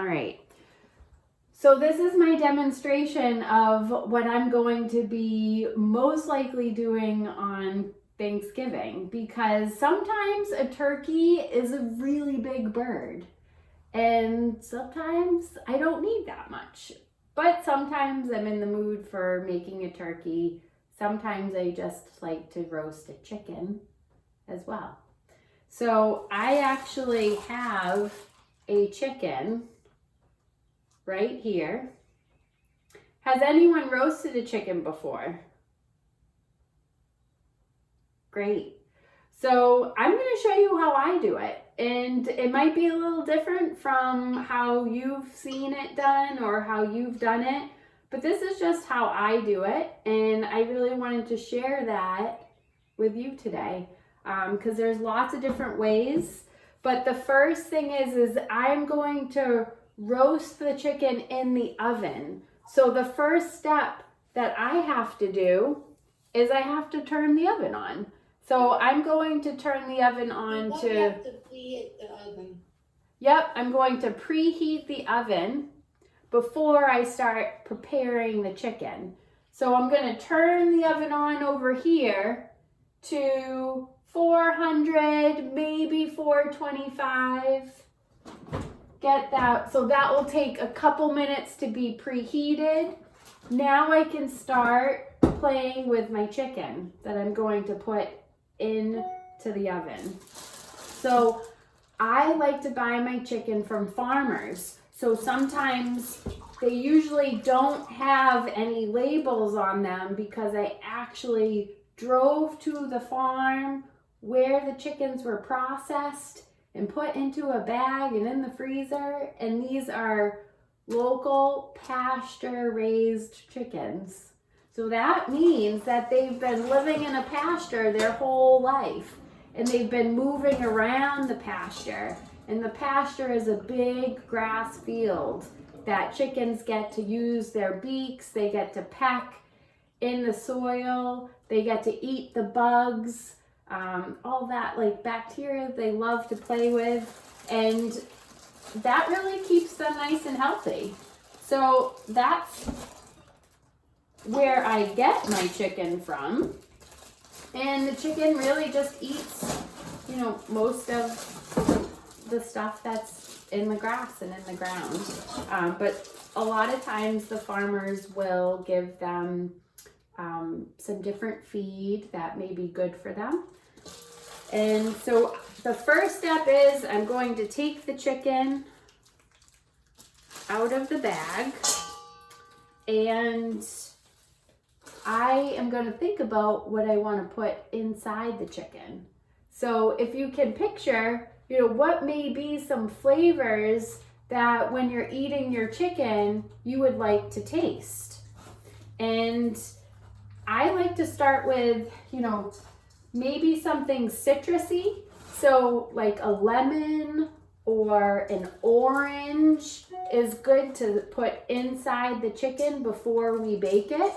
All right. So this is my demonstration of what I'm going to be most likely doing on Thanksgiving, because sometimes a turkey is a really big bird and sometimes I don't need that much. But sometimes I'm in the mood for making a turkey. Sometimes I just like to roast a chicken as well. So I actually have a chicken right here. Has anyone roasted a chicken before? Great. So I'm going to show you how I do it. And it might be a little different from how you've seen it done or how you've done it. But this is just how I do it. And I really wanted to share that with you today. Because there's lots of different ways. But the first thing is I'm going to roast the chicken in the oven. So the first step that I have to do is I have to turn the oven on. So I'm going to turn the oven on to... You have to preheat the oven. Yep, I'm going to preheat the oven before I start preparing the chicken. So I'm going to turn the oven on over here to 400, maybe 425. Get that, so that will take a couple minutes to be preheated. Now I can start playing with my chicken that I'm going to put into the oven. So I like to buy my chicken from farmers. So sometimes they usually don't have any labels on them because I actually drove to the farm where the chickens were processed and put into a bag and in the freezer. And these are local pasture raised chickens. So that means that they've been living in a pasture their whole life. And they've been moving around the pasture. And the pasture is a big grass field that chickens get to use their beaks. They get to peck in the soil. They get to eat the bugs. All that like bacteria they love to play with, and that really keeps them nice and healthy. So that's where I get my chicken from, and the chicken really just eats, you know, most of the stuff that's in the grass and in the ground. But a lot of times the farmers will give them some different feed that may be good for them. And so the first step is I'm going to take the chicken out of the bag, and I am going to think about what I want to put inside the chicken. So if you can picture, you know, what may be some flavors that when you're eating your chicken, you would like to taste. And I like to start with, you know, maybe something citrusy, so like a lemon or an orange is good to put inside the chicken before we bake it.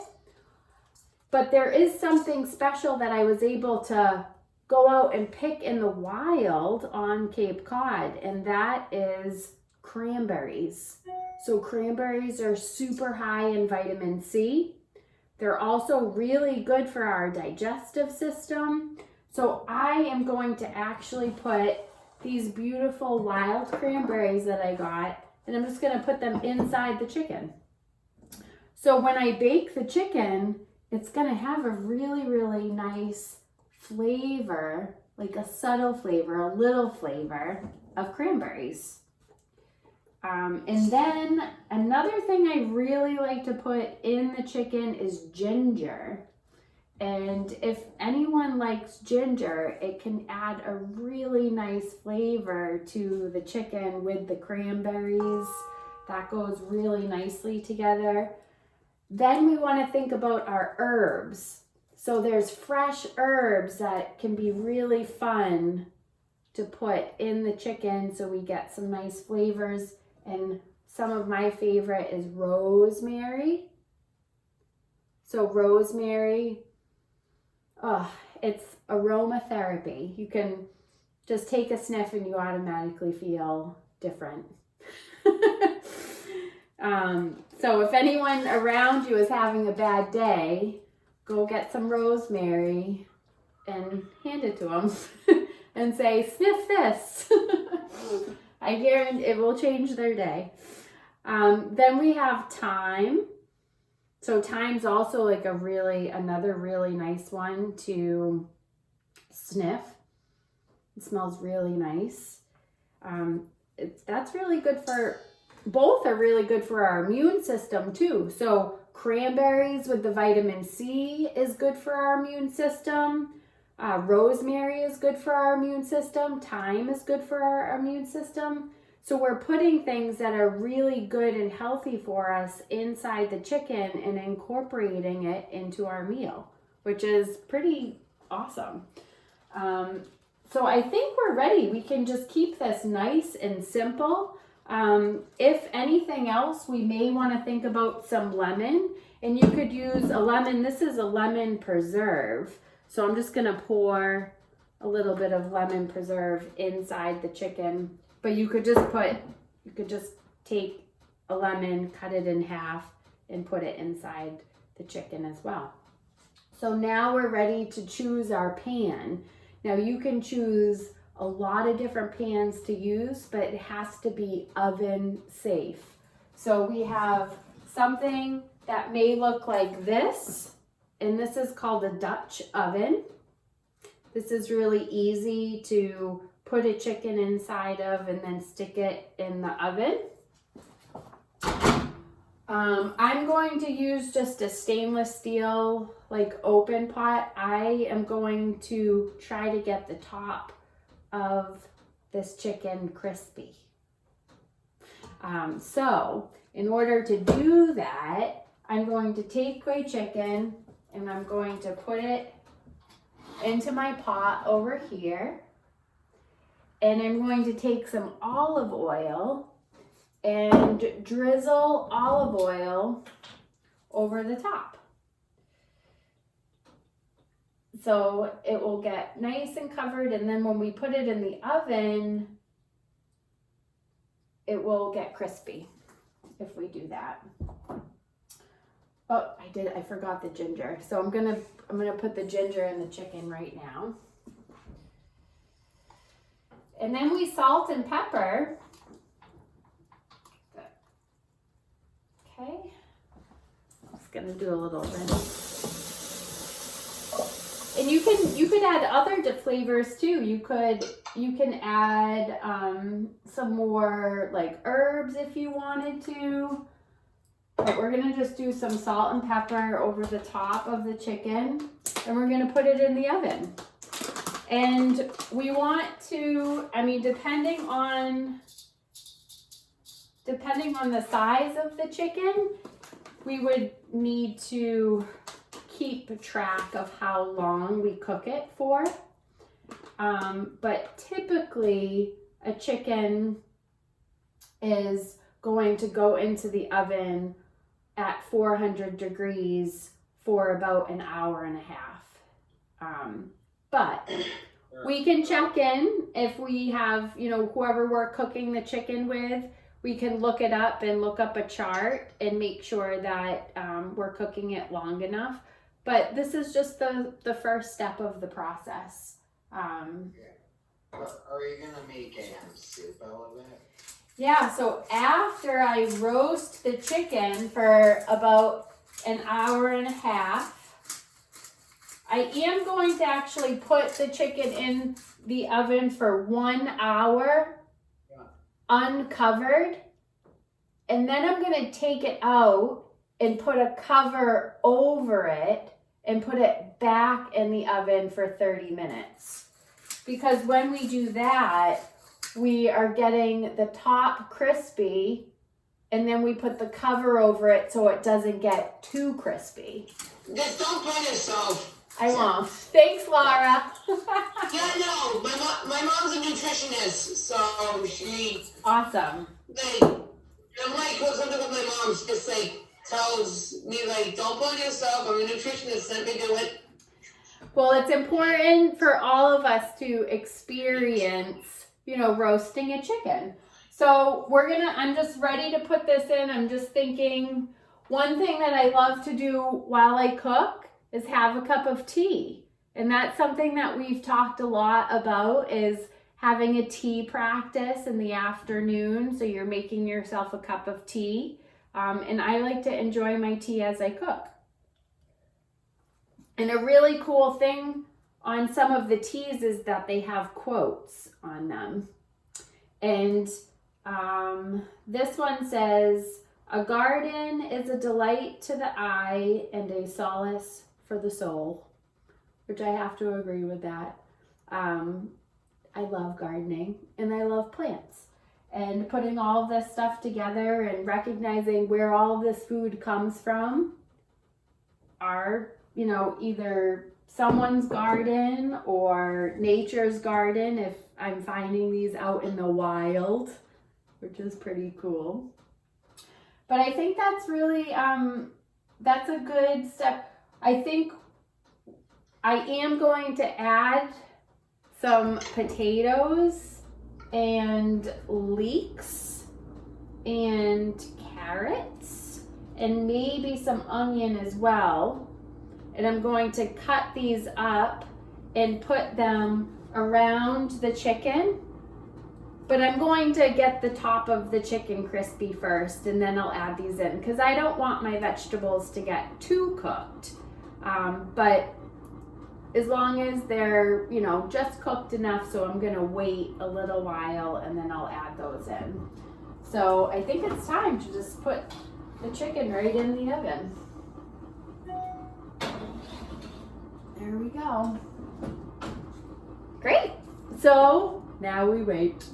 But there is something special that I was able to go out and pick in the wild on Cape Cod, and that is cranberries. So cranberries are super high in vitamin C. They're also really good for our digestive system. So I am going to actually put these beautiful wild cranberries that I got, and I'm just going to put them inside the chicken. So when I bake the chicken, it's going to have a really, really nice flavor, like a subtle flavor, a little flavor of cranberries. And then another thing I really like to put in the chicken is ginger. And if anyone likes ginger, it can add a really nice flavor to the chicken with the cranberries. That goes really nicely together. Then we want to think about our herbs. So there's fresh herbs that can be really fun to put in the chicken so we get some nice flavors. And some of my favorite is rosemary. So rosemary, it's aromatherapy. You can just take a sniff and you automatically feel different. So if anyone around you is having a bad day, go get some rosemary and hand it to them and say, sniff this. I guarantee it will change their day. Then we have thyme. So thyme's also like another really nice one to sniff. It smells really nice. That's really good for, both are really good for our immune system too. So cranberries with the vitamin C is good for our immune system. Rosemary is good for our immune system. Thyme is good for our immune system. So we're putting things that are really good and healthy for us inside the chicken and incorporating it into our meal, which is pretty awesome. So I think we're ready. We can just keep this nice and simple. If anything else, we may want to think about some lemon, and you could use a lemon. This is a lemon preserve. So I'm just going to pour a little bit of lemon preserve inside the chicken, but you could just take a lemon, cut it in half, and put it inside the chicken as well. So now we're ready to choose our pan. Now you can choose a lot of different pans to use, but it has to be oven safe. So we have something that may look like this, and this is called a Dutch oven. This is really easy to put a chicken inside of and then stick it in the oven. I'm going to use just a stainless steel like open pot. I am going to try to get the top of this chicken crispy. So in order to do that, I'm going to take my chicken and I'm going to put it into my pot over here. And I'm going to take some olive oil and drizzle olive oil over the top. So it will get nice and covered, and then when we put it in the oven, it will get crispy if we do that. Oh, I forgot the ginger. So I'm gonna put the ginger in the chicken right now. And then we salt and pepper. Okay. I'm just gonna do a little bit. And you could add other flavors too. You can add some more like herbs if you wanted to. But we're gonna just do some salt and pepper over the top of the chicken, and we're gonna put it in the oven. And we want to, depending on the size of the chicken, we would need to keep track of how long we cook it for. But typically a chicken is going to go into the oven at 400 degrees for about an hour and a half. But we can check in if we have, whoever we're cooking the chicken with, we can look it up and look up a chart and make sure that we're cooking it long enough. But this is just the first step of the process. Are you gonna make soup out of it? Yeah, so after I roast the chicken for about an hour and a half, I am going to actually put the chicken in the oven for 1 hour, uncovered, and then I'm going to take it out and put a cover over it and put it back in the oven for 30 minutes. Because when we do that, we are getting the top crispy, and then we put the cover over it so it doesn't get too crispy. Just don't burn yourself. I won't. Thanks, Laura. Yeah, no, my mom's a nutritionist, so she... Awesome. I'm like, what's something with my mom? She just tells me don't burn yourself. I'm a nutritionist. Let me do it. Well, it's important for all of us to experience, roasting a chicken. So I'm just ready to put this in. I'm just thinking, one thing that I love to do while I cook is have a cup of tea. And that's something that we've talked a lot about, is having a tea practice in the afternoon. So you're making yourself a cup of tea. And I like to enjoy my tea as I cook. And a really cool thing on some of the teas is that they have quotes on them. And this one says, "A garden is a delight to the eye and a solace for the soul," which I have to agree with that. I love gardening and I love plants, and putting all of this stuff together and recognizing where all of this food comes from are, you know, either someone's garden or nature's garden if I'm finding these out in the wild, which is pretty cool. But I think that's really, that's a good step. I think I am going to add some potatoes and leeks and carrots and maybe some onion as well. And I'm going to cut these up and put them around the chicken. But I'm going to get the top of the chicken crispy first, and then I'll add these in, because I don't want my vegetables to get too cooked. But as long as they're, you know, just cooked enough, so I'm gonna wait a little while and then I'll add those in. So I think it's time to just put the chicken right in the oven. There we go. Great. So now we wait.